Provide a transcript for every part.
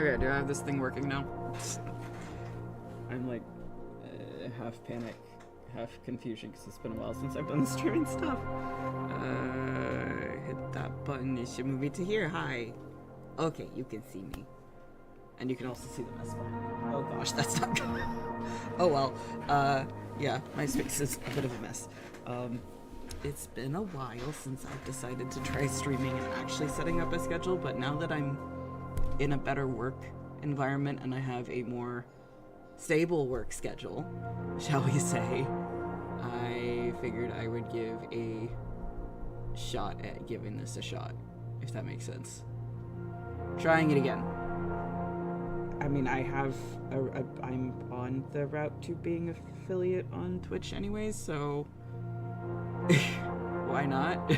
Okay, do I have this thing working now? I'm like half panic, half confusion because it's been a while since I've done the streaming stuff. Hit that button. It should move me to here. Hi. Okay, you can see me. And you can also see the mess behind me. Oh gosh, that's not good. Oh well. Yeah, my space is a bit of a mess. It's been a while since I've decided to try streaming and actually setting up a schedule, but now that I'm in a better work environment and I have a more stable work schedule, shall we say, I figured I would give a shot at giving this a shot, if that makes sense. Trying it again. I mean, I'm on the route to being affiliate on Twitch anyways, so why not?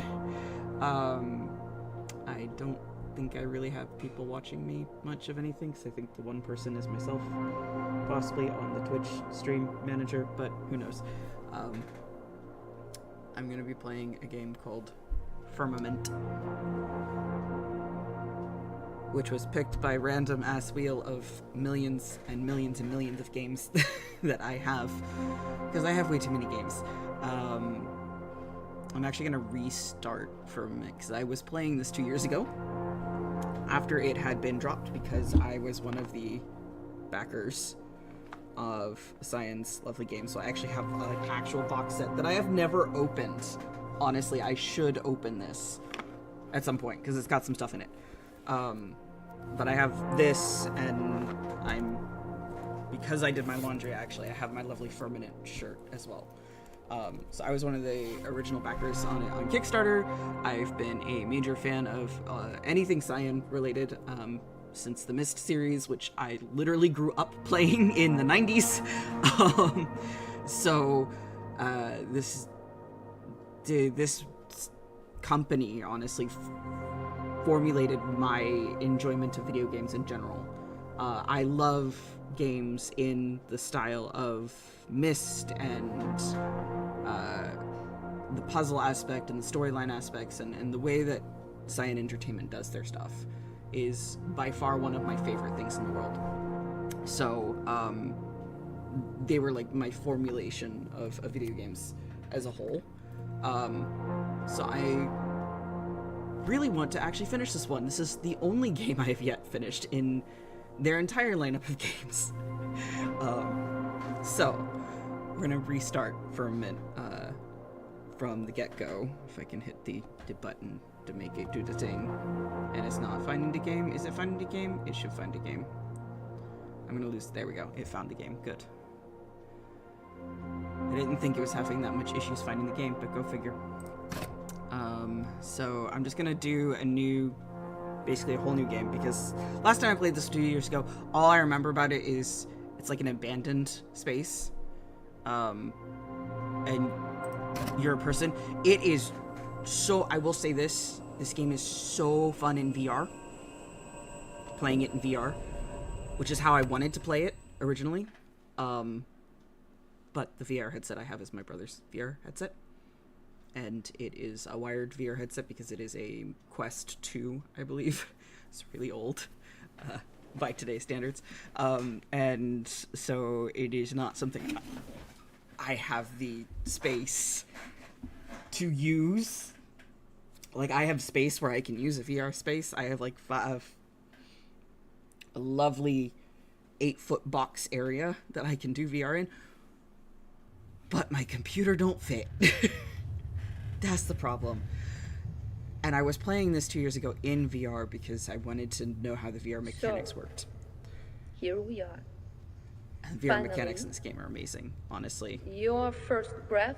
I don't think I really have people watching me much of anything, because I think the one person is myself, possibly on the Twitch stream manager, but who knows. I'm gonna be playing a game called Firmament, which was picked by random ass wheel of millions and millions and millions of games that I have, because I have way too many games. I'm actually gonna restart Firmament, because I was playing this 2 years ago, after it had been dropped, because I was one of the backers of Cyan's lovely game. So I actually have an actual box set that I have never opened. Honestly, I should open this at some point, because it's got some stuff in it. But I have this, and because I did my laundry, actually, I have my lovely Firmament shirt as well. So I was one of the original backers on it on Kickstarter. I've been a major fan of anything Cyan related since the Myst series, which I literally grew up playing in the 90s. So this company honestly formulated my enjoyment of video games in general. I love games in the style of Myst and the puzzle aspect and the storyline aspects, and the way that Cyan Entertainment does their stuff is by far one of my favorite things in the world. So they were like my formulation of video games as a whole. So I really want to actually finish this one. This is the only game I have yet finished in their entire lineup of games. So we're gonna restart Firmament from the get-go. If I can hit the button to make it do the thing. And it's not finding the game. Is it finding the game? It should find the game. I'm gonna lose. There we go. It found the game. Good. I didn't think it was having that much issues finding the game, but go figure. So I'm just gonna do basically a whole new game, because last time I played this 2 years ago, all I remember about it is it's like an abandoned space, and you're a person. It is so, I will say this game is so fun in VR, playing it in VR, which is how I wanted to play it originally, but the VR headset I have is my brother's VR headset, and it is a wired VR headset because it is a Quest 2, I believe. It's really old by today's standards. And so it is not something I have the space to use. Like, I have space where I can use a VR space. I have like a lovely 8-foot box area that I can do VR in. But my computer don't fit. That's the problem. And I was playing this 2 years ago in VR because I wanted to know how the VR mechanics worked. Here we are. And VR Finally, mechanics in this game are amazing, honestly. Your first breath,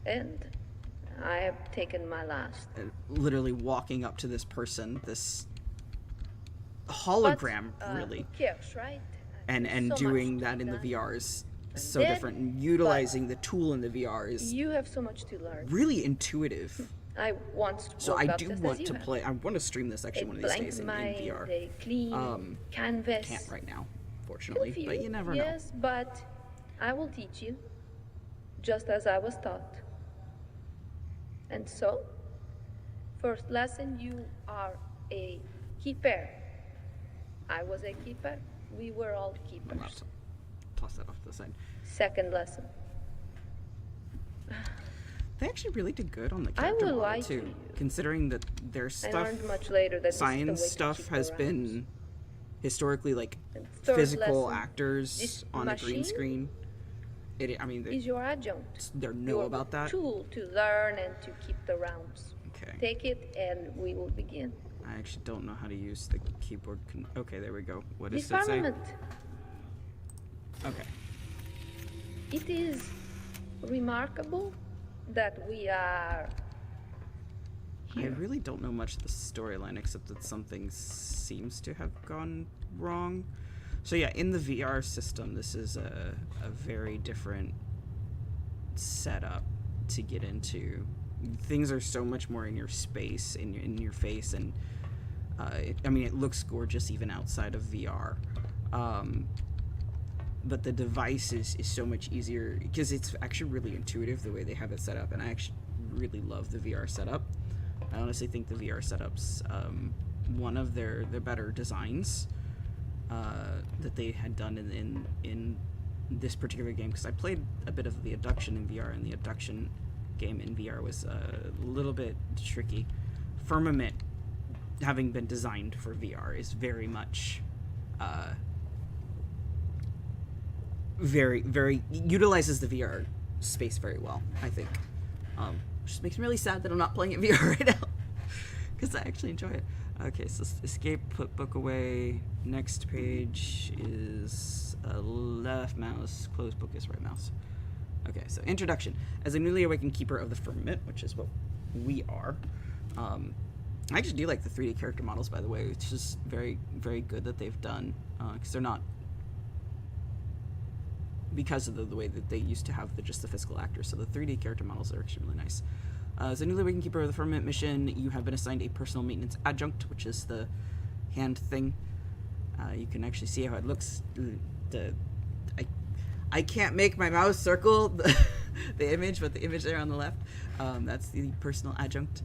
and I have taken my last. Literally walking up to this person, this hologram, really. Who cares, right? And So doing much to that in the learn. VR is so Then, different. And utilizing the tool in the VR is You have so much to learn. really intuitive. I once So woke I up do just want as to you have. play. I want to stream this actually A one of these blank days in mind, VR. a clean canvas. Can't right now, fortunately, Feel, but you never yes, but I will teach you, just as I was taught. And so, first lesson, you are a keeper. I was a keeper. We were all My keepers. laptop. Toss that off to the side. Second lesson. They actually really did good on the I character will model lie to too, you. considering that their I stuff, learned much later that this is the Cyan way to stuff keep has the been historically like And third physical lesson, actors this on a green machine screen. I mean, is your adjunct. they know Your about that. tool to learn and to keep the realms. Okay. Take it and we will begin. I actually don't know how to use the keyboard. Okay, there we go. What The does it say? firmament. Okay. It is remarkable that we are I here. really don't know much of the storyline except that something seems to have gone wrong. So yeah, in the VR system, this is a very different setup to get into. Things are so much more in your space, in your face, and I mean, it looks gorgeous even outside of VR. But the device is so much easier because it's actually really intuitive the way they have it set up, and I actually really love the VR setup. I honestly think the VR setup's one of their better designs that they had done in this particular game, because I played a bit of the abduction in VR, and the abduction game in VR was a little bit tricky. Firmament, having been designed for VR, is very much very utilizes the VR space very well, I think. Which makes me really sad that I'm not playing it VR right now, because I actually enjoy it. Okay, so escape, put book away. Next page is left mouse, close book is right mouse. Okay, so introduction. As a newly awakened keeper of the Firmament, which is what we are. I actually do like the 3D character models, by the way. It's just very, very good that they've done, because they're not, because of the way that they used to have just the physical actors. So the 3D character models are actually really nice. As a newly awakened keeper of the Firmament mission, you have been assigned a personal maintenance adjunct, which is the hand thing. You can actually see how it looks. I can't make my mouse circle the image, but the image there on the left, that's the personal adjunct.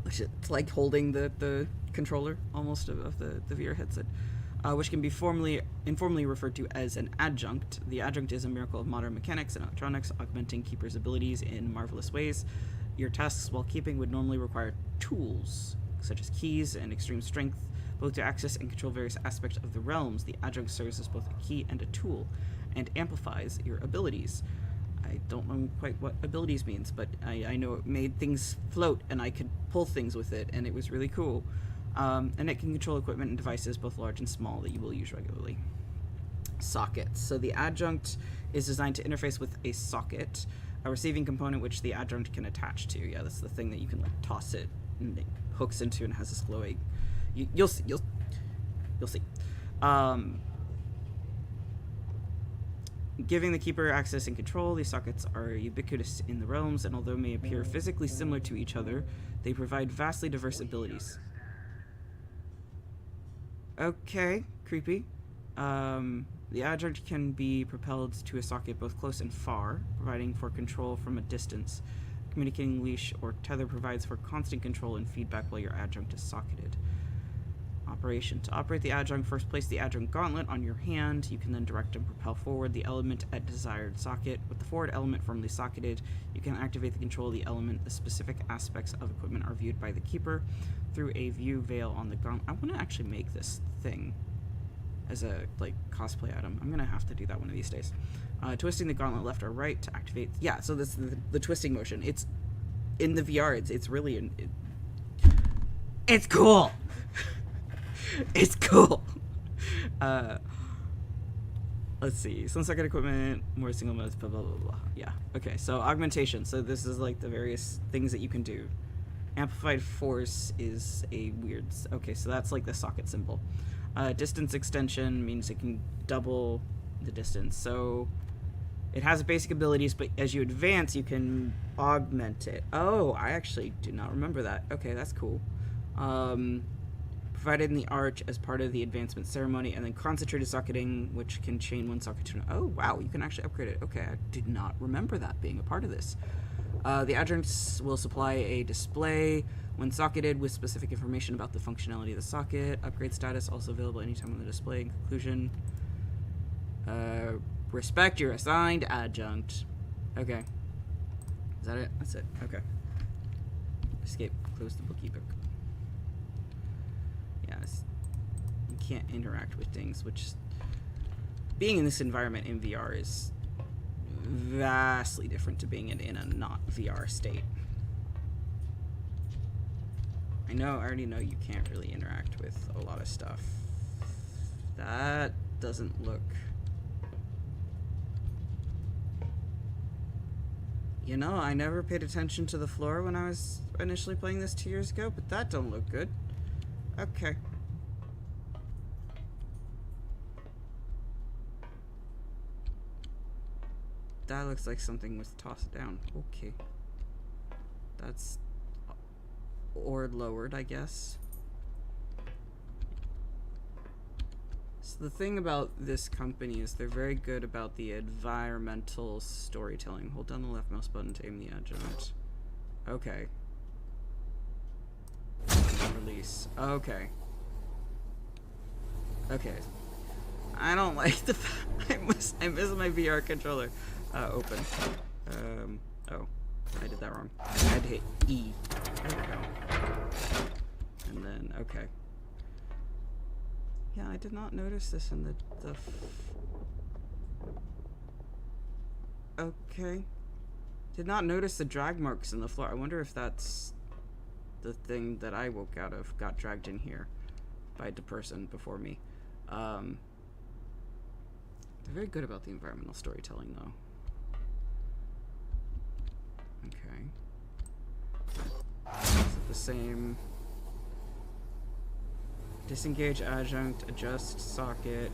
It's like holding the controller almost of the VR headset. Which can be informally referred to as an adjunct. The adjunct is a miracle of modern mechanics and electronics, augmenting keepers' abilities in marvelous ways. Your tasks while keeping would normally require tools, such as keys and extreme strength, both to access and control various aspects of the realms. The adjunct serves as both a key and a tool, and amplifies your abilities. I don't know quite what abilities means, but I know it made things float, and I could pull things with it, and it was really cool. And it can control equipment and devices, both large and small, that you will use regularly. Sockets. So the adjunct is designed to interface with a socket, a receiving component which the adjunct can attach to. Yeah, that's the thing that you can like toss it and it hooks into and has this glowing. You'll see. You'll see. Giving the keeper access and control, these sockets are ubiquitous in the realms, and although may appear physically similar to each other, they provide vastly diverse abilities. Okay, creepy. The adjunct can be propelled to a socket both close and far, providing for control from a distance. Communicating leash or tether provides for constant control and feedback while your adjunct is socketed. Operation. To operate the adjunct, first place the adjunct gauntlet on your hand. You can then direct and propel forward the element at desired socket. With the forward element firmly socketed, you can activate the control of the element. The specific aspects of equipment are viewed by the keeper through a view veil on the gauntlet. I want to actually make this thing as a like cosplay item. I'm gonna have to do that one of these days. Twisting the gauntlet left or right to activate. Yeah, so this the twisting motion. It's in the VR. It's really it's cool. It's cool. Let's see. Some socket equipment, more single modes, blah, blah, blah, blah. Yeah. Okay, so augmentation. So this is like the various things that you can do. Amplified force is a weird... Okay, so that's like the socket symbol. Distance extension means it can double the distance. So it has basic abilities, but as you advance, you can augment it. Oh, I actually do not remember that. Okay, that's cool. Provided in the arch as part of the advancement ceremony, and then concentrated socketing, which can chain one socket to... Oh, wow, you can actually upgrade it. Okay, I did not remember that being a part of this. The adjuncts will supply a display when socketed with specific information about the functionality of the socket. Upgrade status also available anytime on the display. In conclusion, respect your assigned adjunct. Okay. Is that it? That's it. Okay. Escape. Close the book. Yes. You can't interact with things, which being in this environment in VR is vastly different to being in a not VR state. I already know you can't really interact with a lot of stuff. That doesn't look... You know, I never paid attention to the floor when I was initially playing this 2 years ago, but that don't look good. Okay. That looks like something was tossed down. Okay. That's... or lowered, I guess. So the thing about this company is they're very good about the environmental storytelling. Hold down the left mouse button to aim the adjunct. Okay. Release. Okay. Okay. I don't like the fact I miss my VR controller. Open. Oh. I did that wrong. I had to hit E. There we go. And then, okay. Yeah, I did not notice this in the okay. Did not notice the drag marks in the floor. I wonder if that's the thing that I woke out of, got dragged in here by the person before me. They're very good about the environmental storytelling, though. Okay. Is it the same? Disengage adjunct, adjust socket,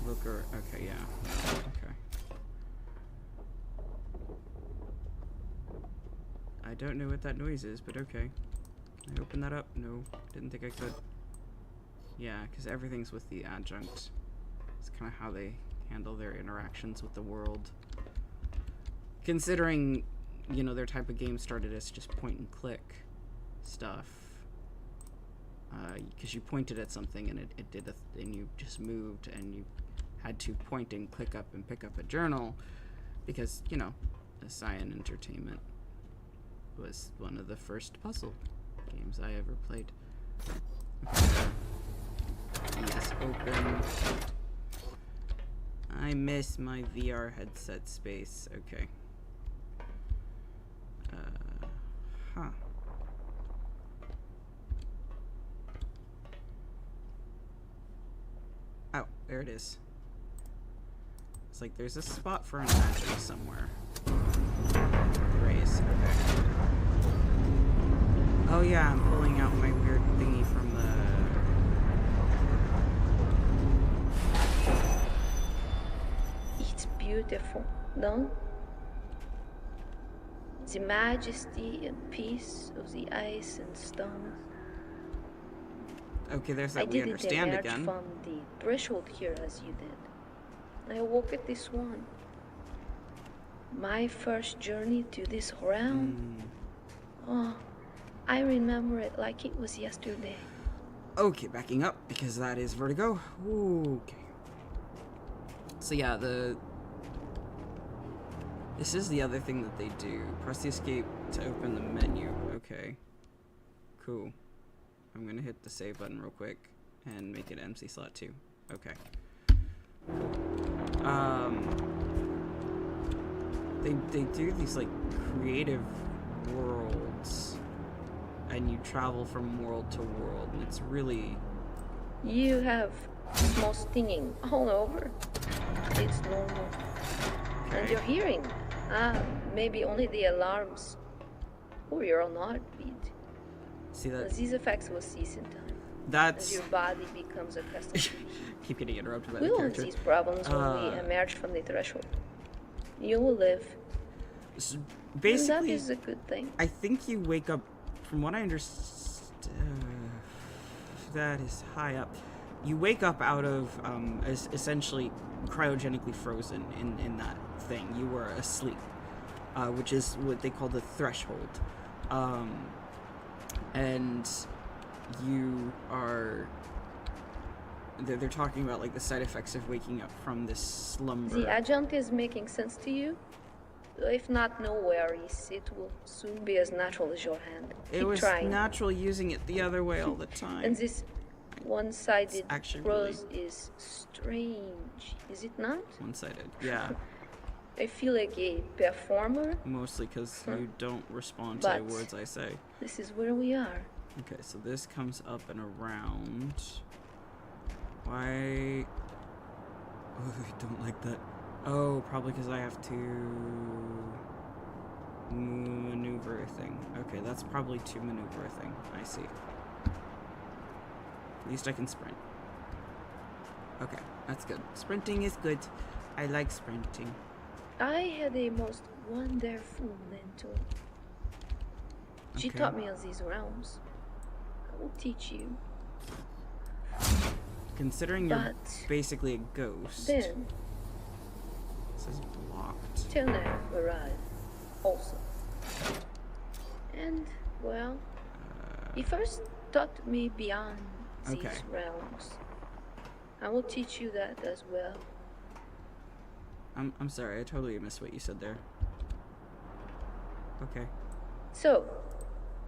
looker. Okay, yeah. Okay. I don't know what that noise is, but okay. Can I open that up? No, didn't think I could. Yeah, because everything's with the adjunct. It's kind of how they handle their interactions with the world. Considering, you know, their type of game started as just point and click stuff. Because you pointed at something and it did and you just moved and you had to point and click up and pick up a journal because, you know, the Cyan Entertainment was one of the first puzzle games I ever played. Okay. Yes, open. I miss my VR headset space. Okay. Huh. Oh, there it is. It's like there's a spot for an adjunct somewhere. Raise. Okay. Oh yeah, I'm pulling out my weird thingy from the... It's beautiful, no? The majesty and peace of the ice and stone. Okay, there's that we understand again. I didn't emerge from the threshold here as you did. I woke at this one. My first journey to this realm. Oh, I remember it like it was yesterday. Okay, backing up, because that is vertigo. Ooh, okay. So yeah, this is the other thing that they do. Press the escape to open the menu. Okay. Cool. I'm gonna hit the save button real quick and make it MC slot 2. Okay. They do these like creative worlds and you travel from world to world and it's really... You have small stinging all over. It's normal. Okay. And your hearing, maybe only the alarms or your own heartbeat. See that? These effects will cease in time. That's... As your body becomes accustomed to keep getting interrupted by we the will character. have these problems when we emerge from the threshold. You will live. So basically, and that is a good thing. I think you wake up, from what I understand, that is high up. You wake up out of, essentially cryogenically frozen in that thing. You were asleep. which is what they call the threshold. And you are... They're talking about like the side effects of waking up from this slumber. The adjunct is making sense to you? If not, no worries. It will soon be as natural as your hand. It Keep was trying. natural using it the other way all the time. And this one-sided actually prose is strange, is it not? One-sided, yeah. I feel like a performer. Mostly because you don't respond to the words I say. This is where we are. Okay, so this comes up and around. Why? Oh, I don't like that. Oh, probably because I have to maneuver a thing. Okay, that's probably to maneuver a thing. I see. At least I can sprint. Okay, that's good. Sprinting is good. I like sprinting. I had a most wonderful mentor. She taught me of these realms. I will teach you. Considering you're basically a ghost. Then, this is blocked. Turner arrived also. And, well, he first taught me beyond these realms. I will teach you that as well. I'm sorry, I totally missed what you said there. Okay. So,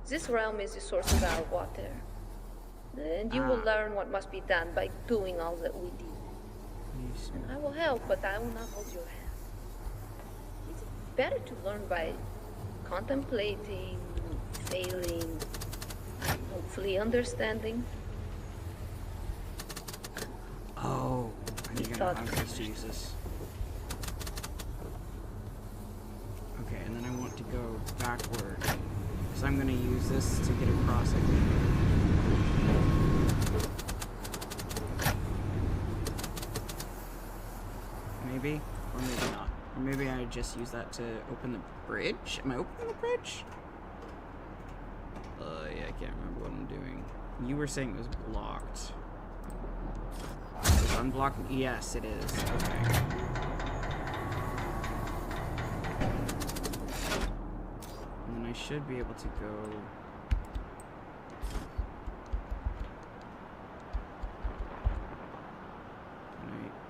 this realm is the source of our water. And you will learn what must be done by doing all that we did. And I will help, but I will not hold your hand. It's better to learn by contemplating, failing, hopefully understanding. Oh, I think I know how I'm supposed to use this. Okay, and then I want to go backward. Because I'm going to use this to get across, I think. Maybe, or maybe not. Or maybe I just use that to open the bridge? Am I opening the bridge? Yeah, I can't remember what I'm doing. You were saying it was blocked. Is it unblocked? Yes, it is. Okay. And then I should be able to go...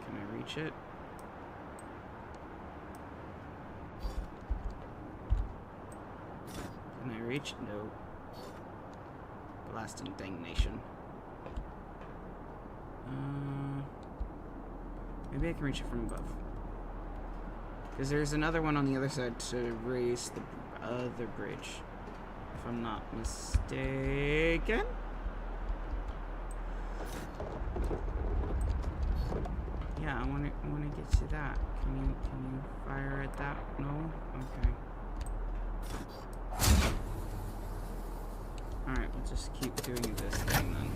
Can I reach it? Can I reach? No. Blast and damnation. Maybe I can reach it from above. Because there's another one on the other side to raise the other bridge. If I'm not mistaken. Yeah, I wanna get to that. Can you fire at that? No? Okay. Alright, we'll just keep doing this thing then.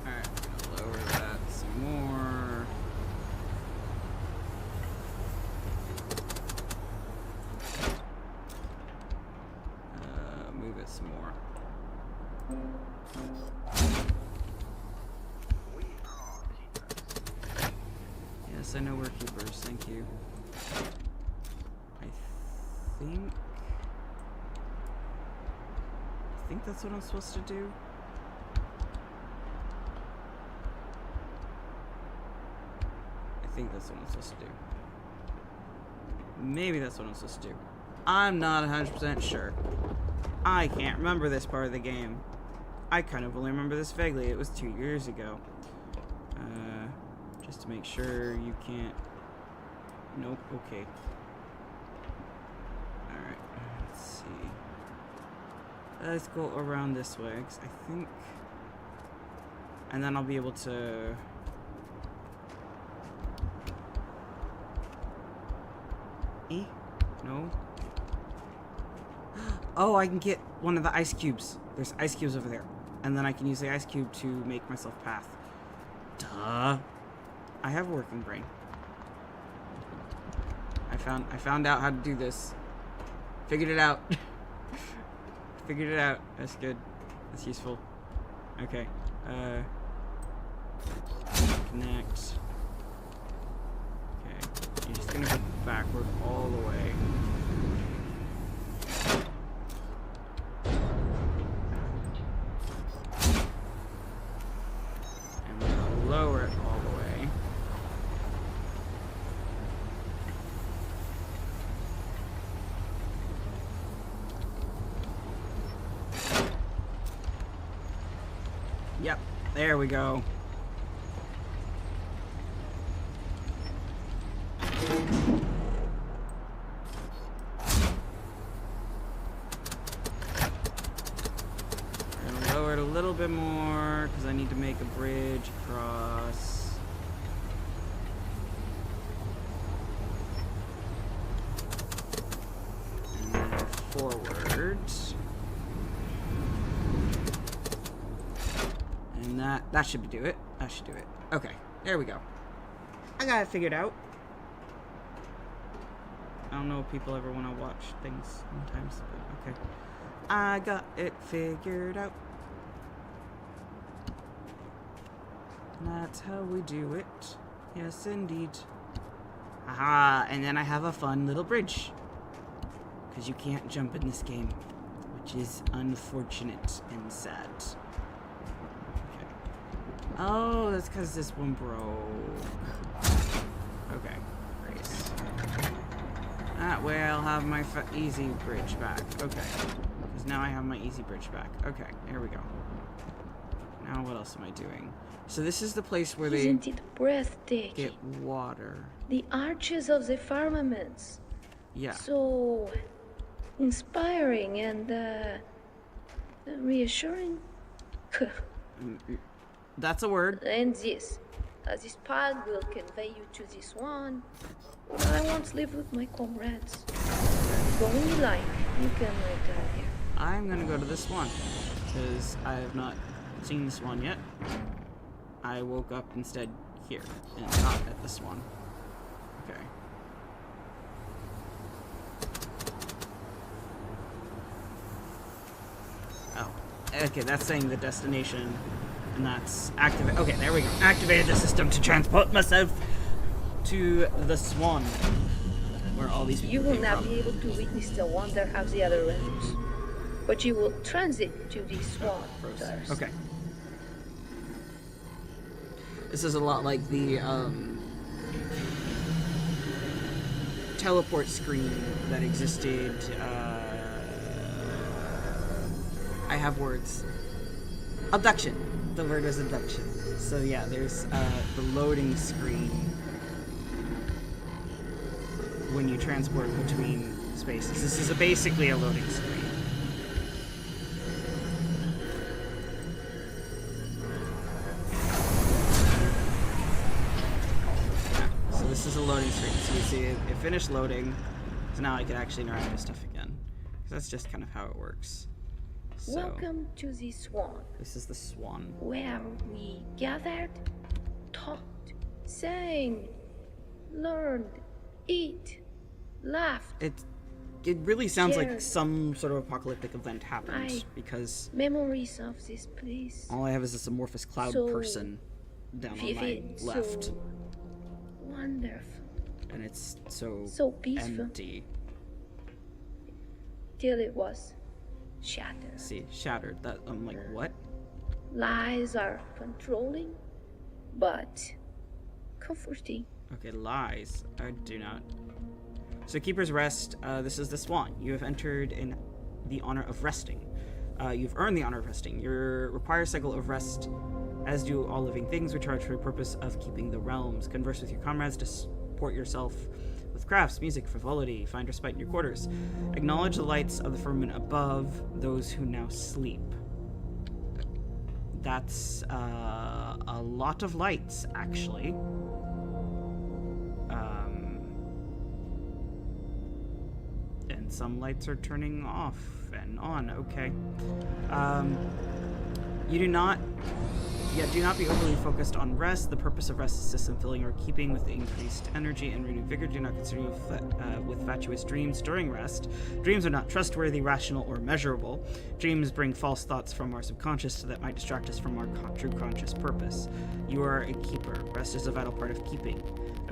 Alright, I'm gonna lower that some more. Move it some more. Yes, I know we're keepers, thank you. I think that's what I'm supposed to do. I think that's what I'm supposed to do. Maybe that's what I'm supposed to do. I'm not 100% sure. I can't remember this part of the game. I kind of only remember this vaguely. It was 2 years ago. Just to make sure you can't... Nope, okay. Alright, let's see. Let's go around this way, because I think... And then I'll be able to... No? Oh, I can get one of the ice cubes. There's ice cubes over there. And then I can use the ice cube to make myself path. Duh. I have a working brain. I found out how to do this. Figured it out. Figured it out. That's good. That's useful. Okay. Connect. You're just gonna go backward all the way. And we're gonna lower it all the way. Yep, there we go. I'm gonna lower it a little bit more because I need to make a bridge across. And then forward. And that should do it. That should do it. Okay, there we go. I got it figured out. I don't know if people ever want to watch things sometimes, but okay. I got it figured out. That's how we do it. Yes, indeed. Aha, and then I have a fun little bridge. Because you can't jump in this game, which is unfortunate and sad. Oh, that's because this one broke. Okay, great. That way I'll have my easy bridge back. Okay, because now I have my easy bridge back. Okay, there we go. Now what else am I doing? So this is the place where Isn't it breathtaking? get water. The arches of the firmaments. Yeah. So inspiring and reassuring. That's a word. And this path will convey you to this one. I once lived with my comrades. Go when you like. You can return here. I'm gonna go to this one because I have not seen this one yet. I woke up instead here and not at this one. Okay. Oh, okay. That's saying the destination. And that's activate. Okay, there we go. Activated the system to transport myself to the swan, where all these people You will came not from. be able to witness the wonder of the other realms, but you will transit to this one first. Okay. This is a lot like the teleport screen that existed. I have words. Abduction. The word is abduction. So yeah, there's the loading screen when you transport between spaces. This is basically a loading screen. Yeah, so this is a loading screen. So you see it finished loading. So now I can actually interact with stuff again. 'Cause that's just kind of how it works. So, Welcome to the swan, this is the swan. where we gathered, talked, sang, learned, ate, laughed. It really sounds like Shared. some sort of apocalyptic event happened I- because Memories of this place. all I have is this amorphous cloud So person down on my Vivid, left, so wonderful, and it's so so peaceful, empty. till it was shattered. See, shattered. That I'm like, what? Lies are controlling, but comforting. Okay, lies. I do not. So, Keeper's Rest. This is the swan. You have entered in the honor of resting. You've earned the honor of resting. Your required cycle of rest, as do all living things, recharge for the purpose of keeping the realms. Converse with your comrades to support yourself with crafts, music, frivolity. Find respite in your quarters. Acknowledge the lights of the firmament above those who now sleep. That's a lot of lights, actually. And some lights are turning off and on. Okay. You do not be overly focused on rest. The purpose of rest is system filling or keeping with increased energy and renewed vigor. Do not consider with fatuous dreams during rest. Dreams are not trustworthy, rational, or measurable. Dreams bring false thoughts from our subconscious that might distract us from our true conscious purpose. You are a keeper. Rest is a vital part of keeping.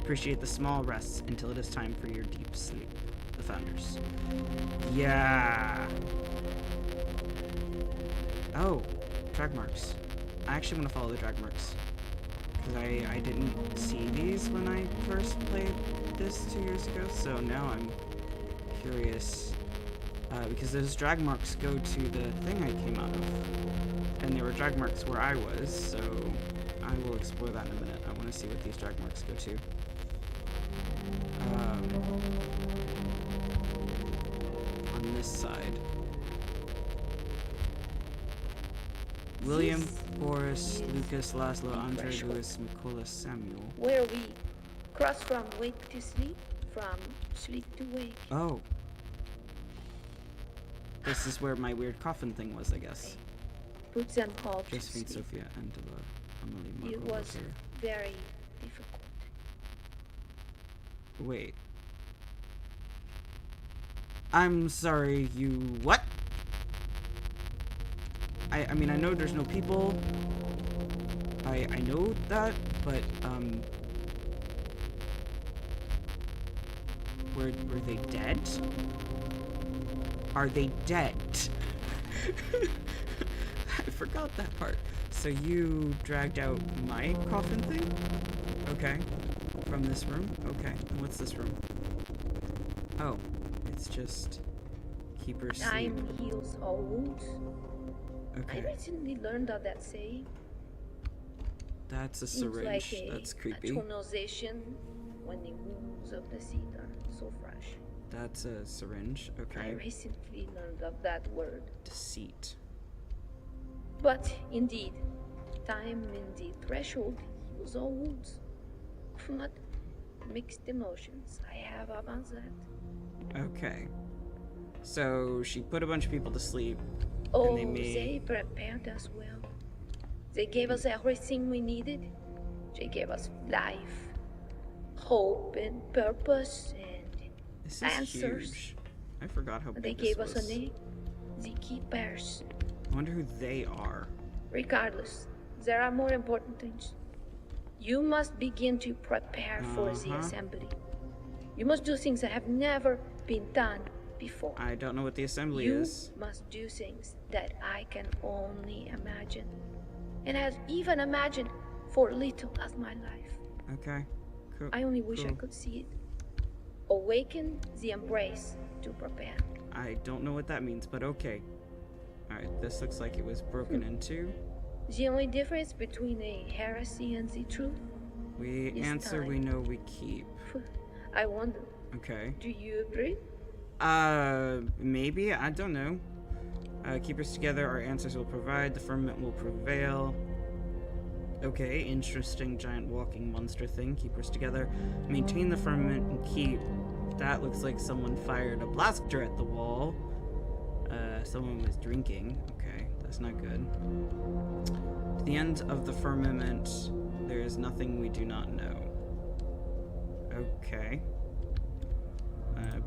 appreciate the small rests until it is time for your deep sleep. The founders. Yeah. Oh, drag marks. I actually want to follow the drag marks. Because I didn't see these when I first played this 2 years ago, so now I'm curious. Because those drag marks go to the thing I came out of. And there were drag marks where I was, so I will explore that in a minute. I want to see what these drag marks go to. On this side. William, Boris, Lucas, Laszlo, Andre, Louis, Mikola, Samuel. Where we cross from wake to sleep, from sleep to wake. Oh. This is where my weird coffin thing was, I guess. Put them all to Josephine, sleep. Sophia, Angela, Emily, It Margot, was Roger. very difficult. Wait. I'm sorry, you what? I mean, I know there's no people. I know that, but, were they dead? Are they dead? I forgot that part. So you dragged out my coffin thing? Okay. From this room? Okay. And what's this room? Oh, it's just keeper's sleep. Time heals all wounds. I Okay. recently learned of that saying. That's a Seems syringe. like That's a creepy. tonalization when the wounds of the seed are so fresh. That's a syringe. I Okay. recently learned of that word. Deceit. But indeed, time in the threshold heals all wounds. What mixed emotions I have about that. Okay. So she put a bunch of people to sleep. Oh, they made- they prepared us well. They gave us everything we needed. They gave us life, hope, and purpose, and This is answers. huge. I forgot how big they this gave was. us a name. The keepers. I wonder who they are. Regardless, there are more important things. You must begin to prepare for the Uh-huh. assembly. You must do things that have never been done before. I don't know what the assembly You is. must do things that I can only imagine, and have even imagined for little of my life. Okay. Cool. I only wish I Cool. could see it. Awaken the embrace to prepare. I don't know what that means, but okay. Alright, this looks like it was broken into. The only difference between a heresy and the truth? We It's answer, time. we know, we keep. I wonder, Okay. do you agree? Maybe? I don't know. Keep us together, our answers will provide, the firmament will prevail. Okay, interesting giant walking monster thing. Keep us together. Maintain the firmament and keep. That looks like someone fired a blaster at the wall. Someone was drinking. Okay, that's not good. To the end of the firmament, there is nothing we do not know. Okay.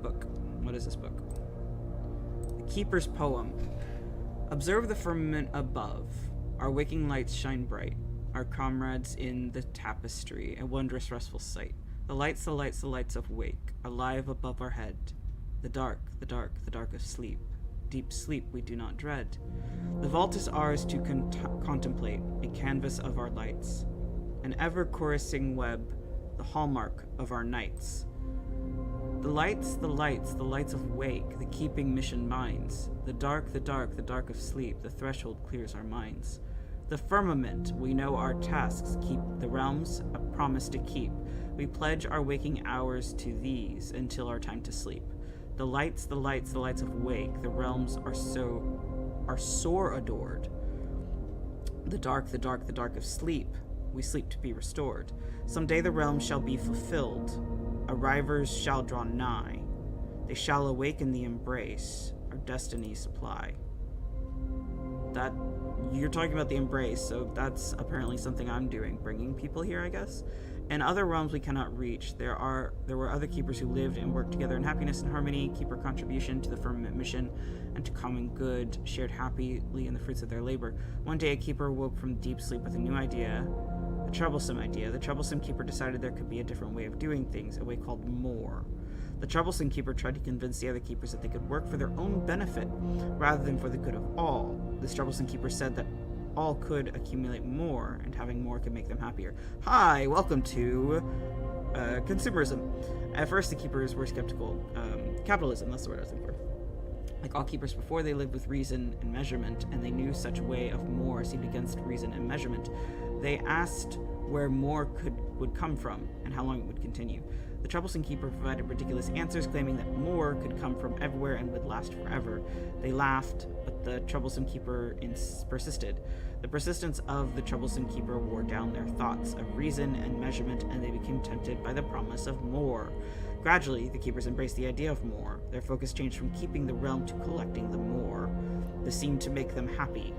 Book. What is this book? The Keeper's Poem. Observe the firmament above. Our waking lights shine bright. Our comrades in the tapestry, a wondrous restful sight. The lights, the lights, the lights of wake, alive above our head. The dark, the dark, the dark of sleep. Deep sleep we do not dread. The vault is ours to contemplate, a canvas of our lights. An ever-chorusing web, the hallmark of our nights. The lights, the lights, the lights of wake, the keeping mission minds. The dark, the dark, the dark of sleep, the threshold clears our minds. The firmament, we know our tasks, keep the realms, a promise to keep. We pledge our waking hours to these until our time to sleep. The lights, the lights, the lights of wake, the realms are sore adored. The dark, the dark, the dark of sleep, we sleep to be restored. Someday the realms shall be fulfilled. Arrivers shall draw nigh. They shall awaken the embrace, our destiny supply. That, you're talking about the embrace, so that's apparently something I'm doing, bringing people here, I guess. And other realms we cannot reach. There were other keepers who lived and worked together in happiness and harmony, keeper contribution to the firmament mission and to common good, shared happily in the fruits of their labor. One day a keeper woke from deep sleep with a new idea, A troublesome idea. The troublesome keeper decided there could be a different way of doing things, a way called more. The troublesome keeper tried to convince the other keepers that they could work for their own benefit, rather than for the good of all. This troublesome keeper said that all could accumulate more, and having more could make them happier. Hi, welcome to consumerism. At first, the keepers were skeptical. Capitalism, that's the word I was looking for. Like all keepers before, they lived with reason and measurement, and they knew such way of more seemed against reason and measurement. They asked where more would come from, and how long it would continue. The troublesome keeper provided ridiculous answers, claiming that more could come from everywhere and would last forever. They laughed, but the troublesome keeper persisted. The persistence of the troublesome keeper wore down their thoughts of reason and measurement, and they became tempted by the promise of more. Gradually, the keepers embraced the idea of more. Their focus changed from keeping the realm to collecting the more. This seemed to make them happy.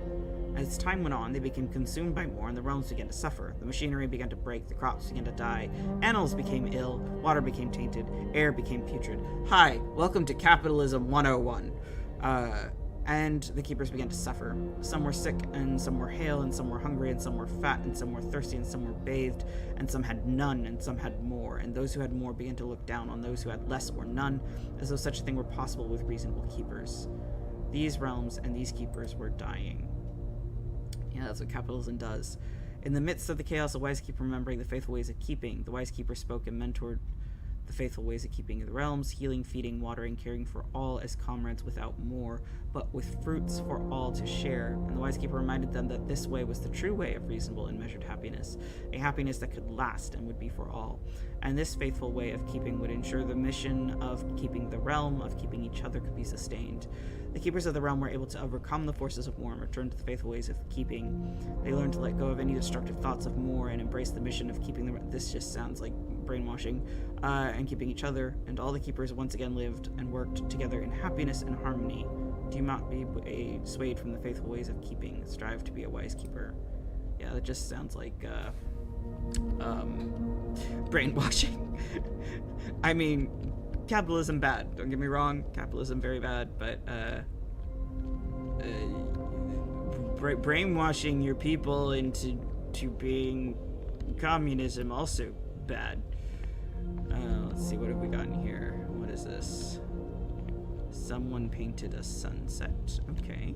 As time went on, they became consumed by more, and the realms began to suffer. The machinery began to break, the crops began to die, animals became ill, water became tainted, air became putrid. Hi, welcome to Capitalism 101. And the keepers began to suffer. Some were sick, and some were hale, and some were hungry, and some were fat, and some were thirsty, and some were bathed, and some had none, and some had more. And those who had more began to look down on those who had less or none, as though such a thing were possible with reasonable keepers. These realms and these keepers were dying. Yeah, that's what capitalism does. In the midst of the chaos, a wise keeper remembering the faithful ways of keeping. The wise keeper spoke and mentored the faithful ways of keeping the realms, healing, feeding, watering, caring for all as comrades without more, but with fruits for all to share. And the wise keeper reminded them that this way was the true way of reasonable and measured happiness, a happiness that could last and would be for all. And this faithful way of keeping would ensure the mission of keeping the realm, of keeping each other, could be sustained. The keepers of the realm were able to overcome the forces of war and return to the faithful ways of keeping. They learned to let go of any destructive thoughts of more and embrace the mission of keeping the... This just sounds like brainwashing. And keeping each other, and all the keepers once again lived and worked together in happiness and harmony. Do not be swayed from the faithful ways of keeping. Strive to be a wise keeper. Yeah, that just sounds like brainwashing. I mean, capitalism bad. Don't get me wrong. Capitalism very bad, but brainwashing your people into being communism also bad. Let's see, what have we got in here? What is this? Someone painted a sunset. Okay.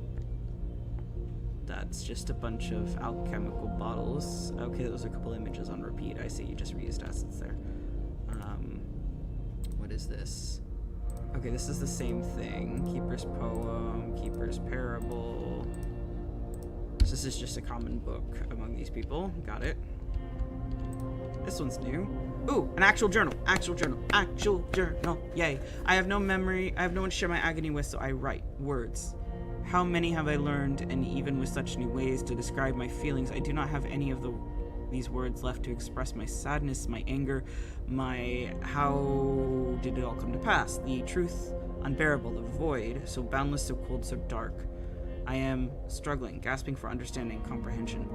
That's just a bunch of alchemical bottles. Okay, those are a couple images on repeat. I see, you just reused assets there. What is this? Okay, this is the same thing. Keeper's Poem, Keeper's Parable. So this is just a common book among these people. Got it. This one's new. Ooh, an actual journal. Actual journal. Actual journal. Yay. I have no memory. I have no one to share my agony with, so I write words. How many have I learned, and even with such new ways to describe my feelings, I do not have any of these words left to express my sadness, my anger, my how did it all come to pass, the truth unbearable, the void, so boundless, so cold, so dark. I am struggling, gasping for understanding, comprehension.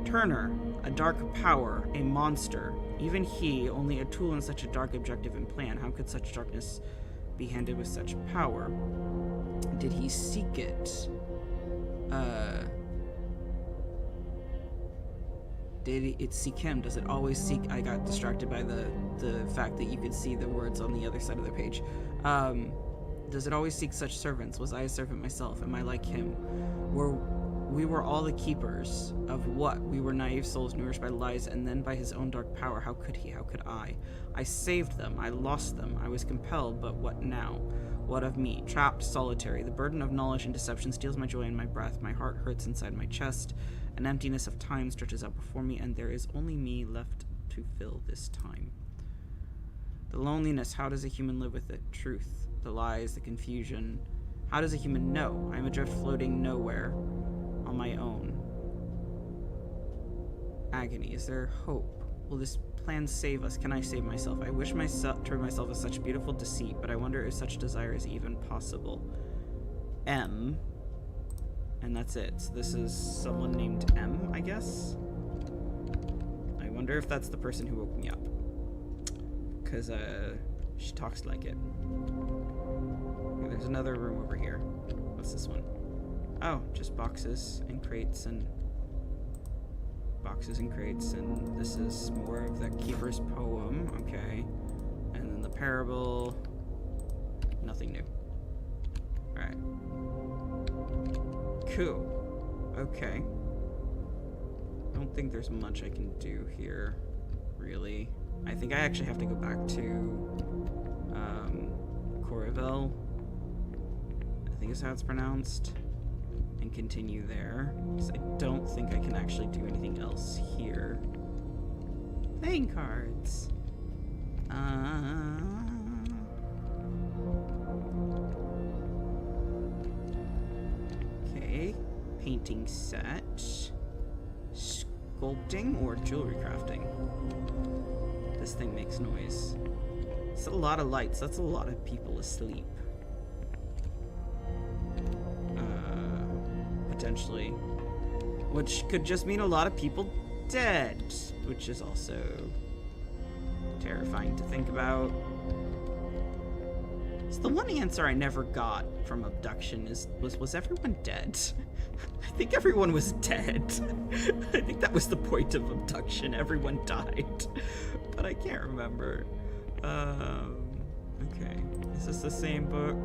Turner, a dark power, a monster. Even he, only a tool in such a dark objective and plan. How could such darkness be handed with such power? Did he seek it? Did it seek him? Does it always seek? I got distracted by the fact that you could see the words on the other side of the page. Does it always seek such servants? Was I a servant myself? Am I like him? We were all the keepers of what? We were naive souls nourished by lies and then by his own dark power. How could he? How could I? I saved them. I lost them. I was compelled, but what now? What of me? Trapped, solitary. The burden of knowledge and deception steals my joy and my breath. My heart hurts inside my chest. An emptiness of time stretches out before me, and there is only me left to fill this time. The loneliness, how does a human live with it? Truth, the lies, the confusion. How does a human know? I am adrift floating nowhere on my own. Agony, is there hope? Will this plan save us? Can I save myself? I wish to rid myself of such beautiful deceit, but I wonder if such desire is even possible. M. And that's it. So this is someone named M, I guess? I wonder if that's the person who woke me up. Because, she talks like it. Okay, there's another room over here. What's this one? Oh, just boxes and crates and... boxes and crates, and this is more of the keeper's poem. Okay. And then the parable. Nothing new. Alright. Cool. Okay. I don't think there's much I can do here, really. I think I actually have to go back to Corrivel, I think is how it's pronounced, and continue there, because I don't think I can actually do anything else here. Playing cards. Okay, painting set, sculpting or jewelry crafting. This thing makes noise. It's a lot of lights. That's a lot of people asleep. Potentially. Which could just mean a lot of people dead. Which is also terrifying to think about. So the one answer I never got from abduction was everyone dead? I think everyone was dead. I think that was the point of abduction. Everyone died. But I can't remember. Okay. Is this the same book?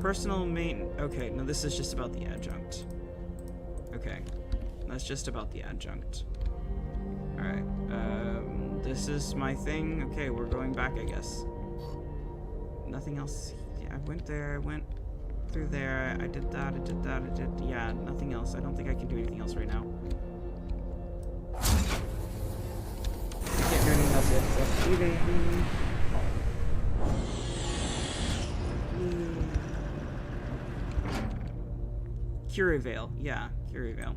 Personal main... Okay, no, this is just about the adjunct. Okay. That's just about the adjunct. Alright. This is my thing. Okay, we're going back, I guess. Nothing else. Yeah, I went there, I went through there, I did that, I did that, I did... Yeah, nothing else. I don't think I can do anything else right now. I can't do anything else yet, so... Eating. Curivale. Yeah, Curivale.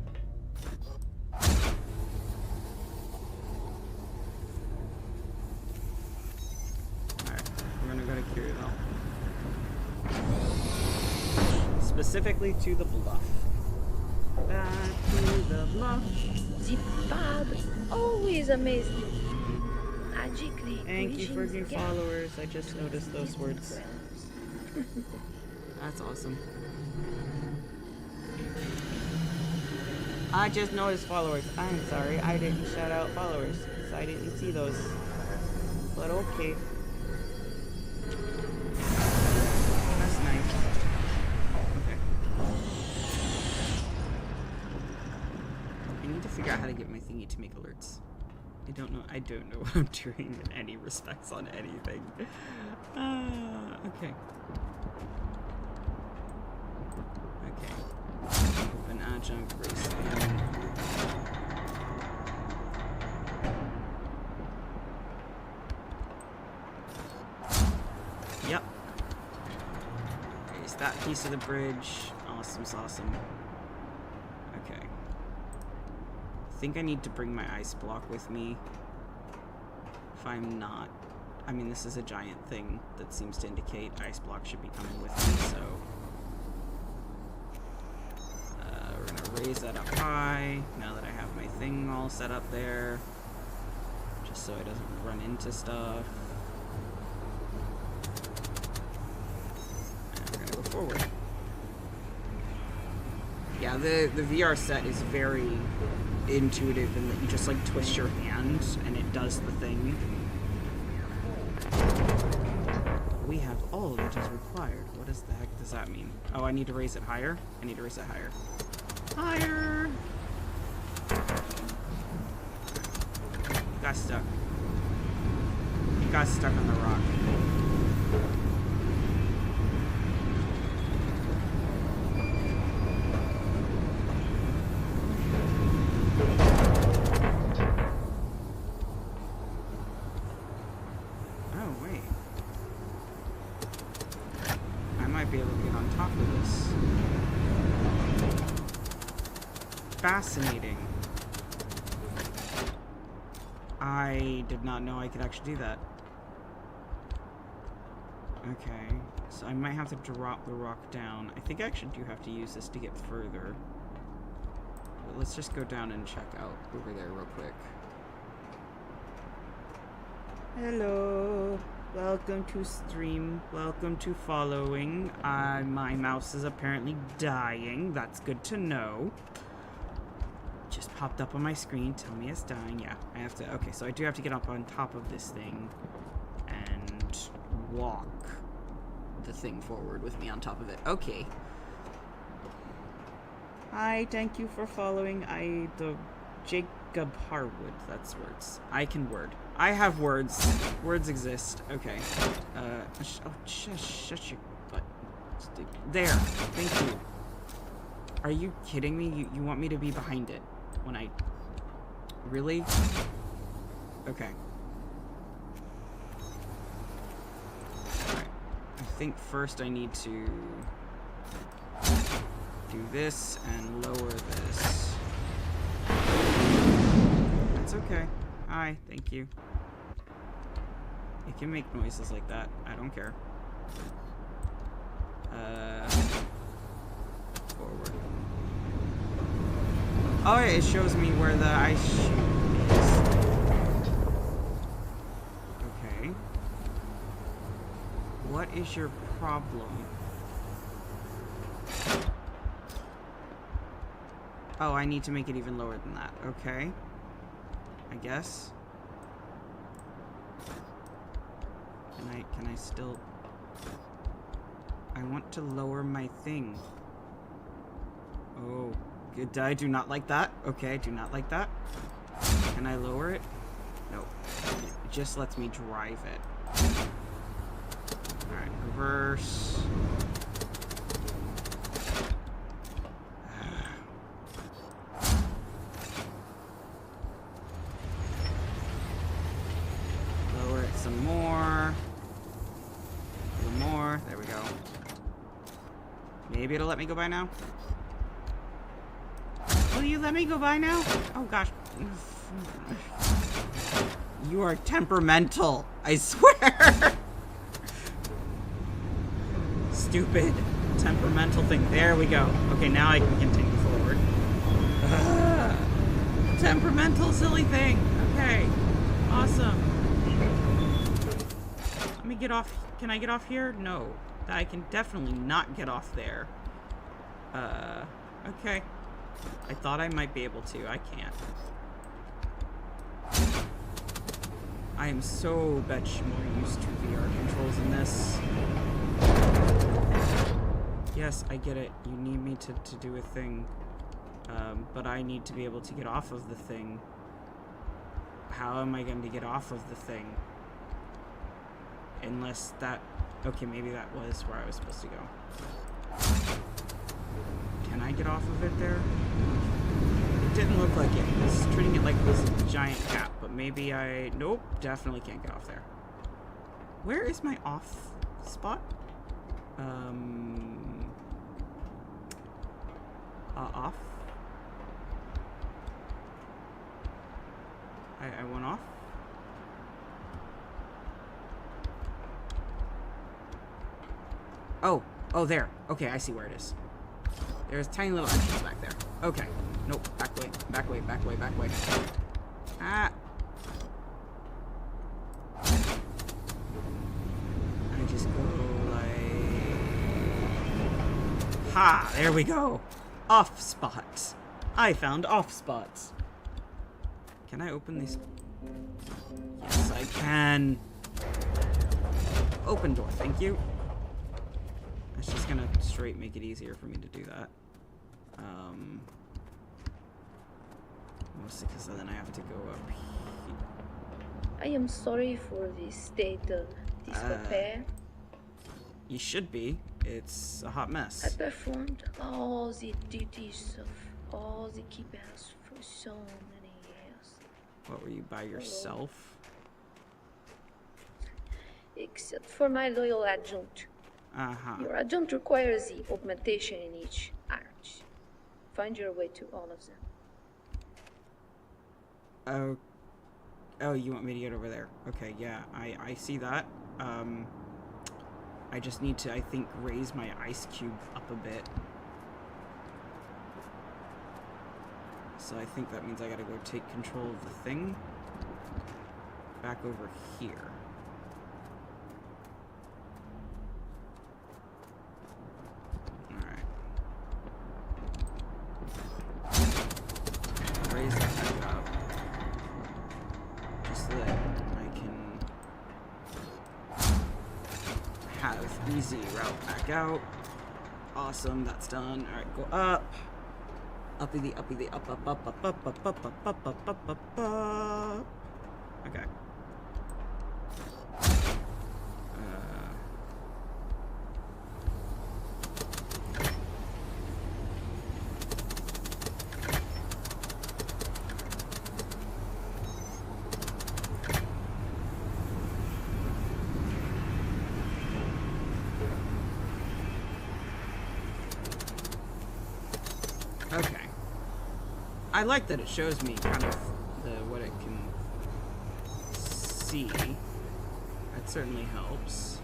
Alright, we're gonna go to Curivale. Specifically to the bluff. Back to the bluff. The pub always amazed me. Magically. Thank you for new followers. I just noticed those words. That's awesome. I just noticed followers. I'm sorry, I didn't shout out followers, so I didn't see those. But okay. That's nice. Okay. I need to figure out how to get my thingy to make alerts. I don't know what I'm doing in any respects on anything. Okay. Okay. Open adjunct, race in. Yep. Raise that piece of the bridge. Awesome, awesome. Okay. I think I need to bring my ice block with me. If I'm not... I mean, this is a giant thing that seems to indicate ice block should be coming with me, so... we're gonna raise that up high, now that I have my thing all set up there. Just so it doesn't run into stuff. And we're gonna go forward. Yeah, the VR set is very intuitive in that you just like twist your hand and it does the thing. We have all that is required. What is the heck does that mean? Oh, I need to raise it higher? I need to raise it higher. Higher! Got stuck. Got stuck on the rock. Fascinating. I did not know I could actually do that. Okay, so I might have to drop the rock down. I think I actually do have to use this to get further. But let's just go down and check out over there real quick. Hello. Welcome to stream. Welcome to following. My mouse is apparently dying. That's good to know. Just popped up on my screen. Tell me it's dying. Yeah, I have to. Okay, so I do have to get up on top of this thing and walk the thing forward with me on top of it. Okay. Hi, thank you for following. The Jacob Harwood. That's words. I can word. I have words. Words exist. Okay. Shut your butt. There. Thank you. Are you kidding me? You want me to be behind it when I... Really? Okay. Alright. I think first I need to do this and lower this. That's okay. Hi, thank you. It can make noises like that. I don't care. Forward. Oh, yeah, it shows me where the ice sheet is. Okay. What is your problem? Oh, I need to make it even lower than that. Okay. I guess. Can I still... I want to lower my thing. Oh, good. I do not like that. Okay, I do not like that. Can I lower it? No. It just lets me drive it. Alright, reverse. Lower it some more. A little more. There we go. Maybe it'll let me go by now. Will you let me go by now? Oh gosh. You are temperamental. I swear. Stupid temperamental thing. There we go. Okay, now I can continue forward. Temperamental silly thing. Okay. Awesome. Let me get off. Can I get off here? No. I can definitely not get off there. Okay. I thought I might be able to. I can't. I am so much more used to VR controls in this. Yes, I get it. You need me to do a thing. But I need to be able to get off of the thing. How am I going to get off of the thing? Unless that... Okay, maybe that was where I was supposed to go. Can I get off of it there? It didn't look like it. I was treating it like it was a giant cap, but maybe I... Nope, definitely can't get off there. Where is my off spot? Off? I went off? Oh, there. Okay, I see where it is. There's a tiny little entrance back there. Okay. Nope. Back way. Back way. Back way. Back way. Ah. I just go like... Ha! There we go. Off spots. I found off spots. Can I open these? Yes, I can. Open door. Thank you. It's just gonna straight make it easier for me to do that. Mostly because then I have to go up here. I am sorry for the state of disrepair. You should be. It's a hot mess. I performed all the duties of all the keepers for so many years. What, were you by yourself? Except for my loyal adjunct. Uh-huh. Your adjunct requires the augmentation in each arch. Find your way to all of them. Oh, you want me to get over there? Okay, yeah, I see that. I just need to, I think, raise my ice cube up a bit. So I think that means I gotta go take control of the thing. Back over here. Alright. Raise Easy route back out. Awesome, that's done. Alright, go up. Uppy the up, up, up, up, up, up, up, up, up, up, up, up, up. Okay. Okay. I like that it shows me kind of what it can see. That certainly helps.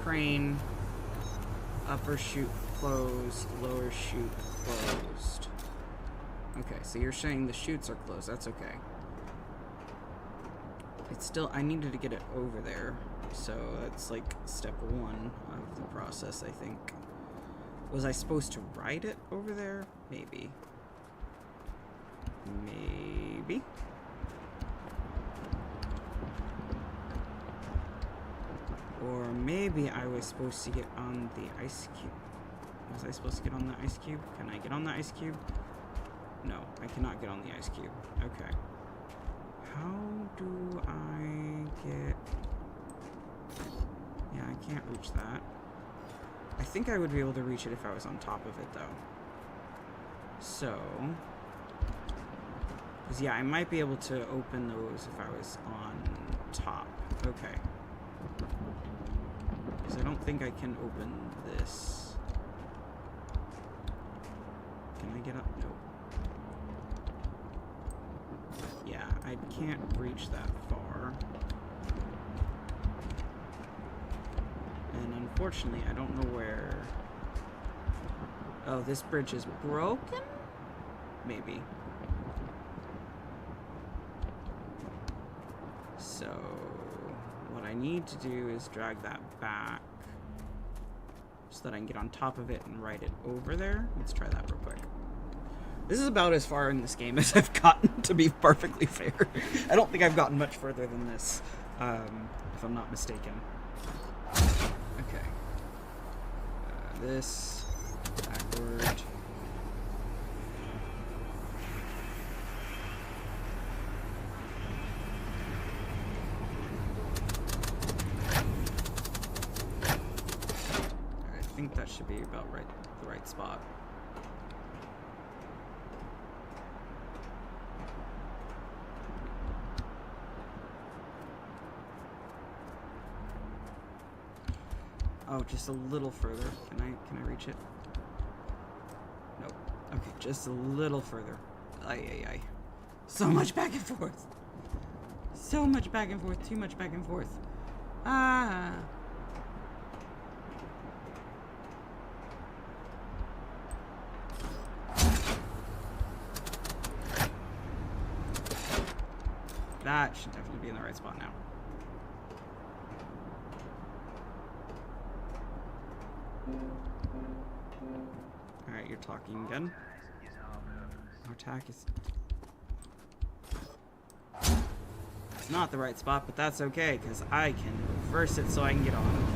Crane. Upper chute closed. Lower chute closed. Okay, so you're saying the chutes are closed. That's okay. It's still, I needed to get it over there, so that's like step one of the process, I think. Was I supposed to ride it over there? Maybe. Maybe. Or maybe I was supposed to get on the ice cube. Was I supposed to get on the ice cube? Can I get on the ice cube? No, I cannot get on the ice cube. Okay. How do I get... Yeah, I can't reach that. I think I would be able to reach it if I was on top of it, though. So... Because, yeah, I might be able to open those if I was on top. Okay. Because I don't think I can open this. Can I get up? Nope. Yeah, I can't reach that far. And unfortunately, I don't know where... Oh, this bridge is broken? Maybe. So, what I need to do is drag that back so that I can get on top of it and ride it over there. Let's try that real quick. This is about as far in this game as I've gotten, to be perfectly fair. I don't think I've gotten much further than this, if I'm not mistaken. Okay. This, backward. I think that should be about right, the right spot. Oh, just a little further. Can I reach it? Nope. Okay, just a little further. Ay. So much back and forth. So much back and forth. Too much back and forth. Ah. That should definitely be in the right spot now. Alright, you're talking again. Our attack is... It's not the right spot, but that's okay, because I can reverse it so I can get on.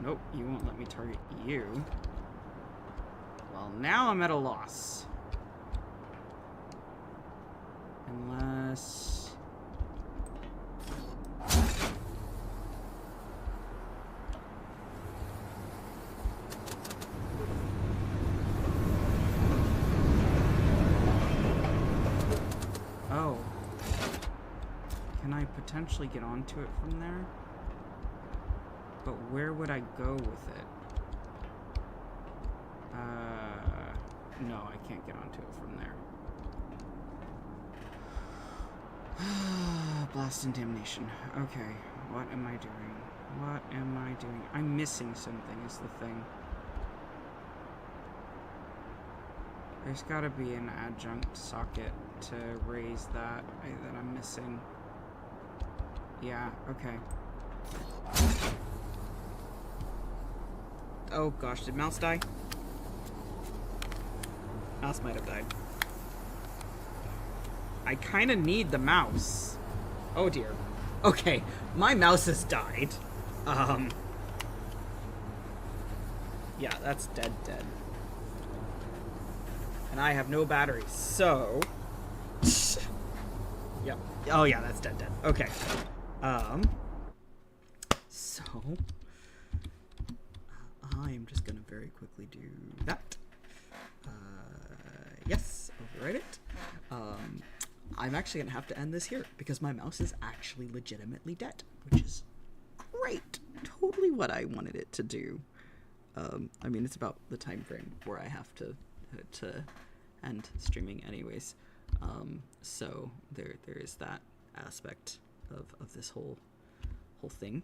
Nope, you won't let me target you. Well, now I'm at a loss. Unless... Oh. Can I potentially get onto it from there? But where would I go with it? No, I can't get onto it from there. Blast and damnation. Okay, what am I doing? What am I doing? I'm missing something is the thing. There's gotta be an adjunct socket to raise that I'm missing. Yeah, okay. Oh gosh, did Mouse die? Mouse might have died. I kind of need the mouse. Oh dear. Okay, my mouse has died. Yeah, that's dead. And I have no batteries, so... Yep. Oh yeah, that's dead. Okay. So... I'm just gonna very quickly do that. Yes, overwrite it. I'm actually gonna have to end this here because my mouse is actually legitimately dead, which is great. Totally what I wanted it to do. I mean, it's about the time frame where I have to end streaming anyways. So there is that aspect of this whole thing.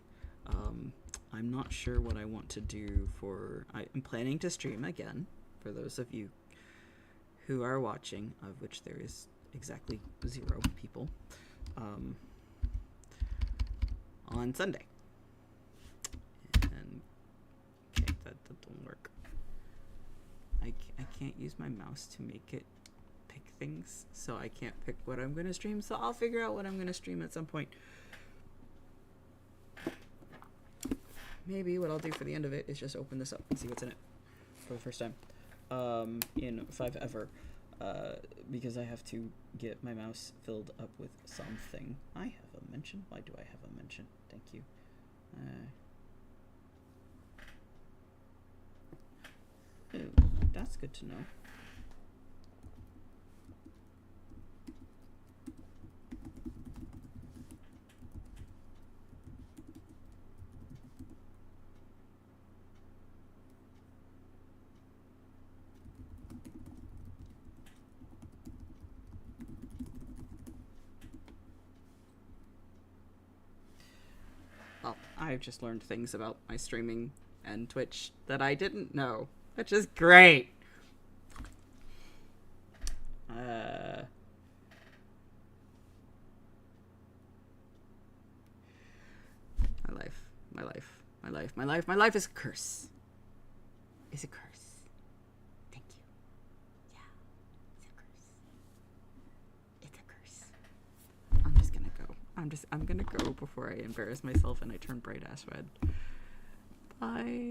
I'm not sure what I want to do for... I'm planning to stream again, for those of you who are watching, of which there is exactly 0 people, on Sunday. And okay, that don't work. I can't use my mouse to make it pick things, so I can't pick what I'm going to stream, so I'll figure out what I'm going to stream at some point. Maybe what I'll do for the end of it is just open this up and see what's in it for the first time in 5 ever, because I have to get my mouse filled up with something. I have a mention. Why do I have a mention? Thank you. Ooh, that's good to know. Well, I've just learned things about my streaming and Twitch that I didn't know, which is great. My life is a curse. It's a curse. Thank you. Yeah, it's a curse. It's a curse. I'm just gonna go. I'm gonna go before I embarrass myself and I turn bright ass red. Bye.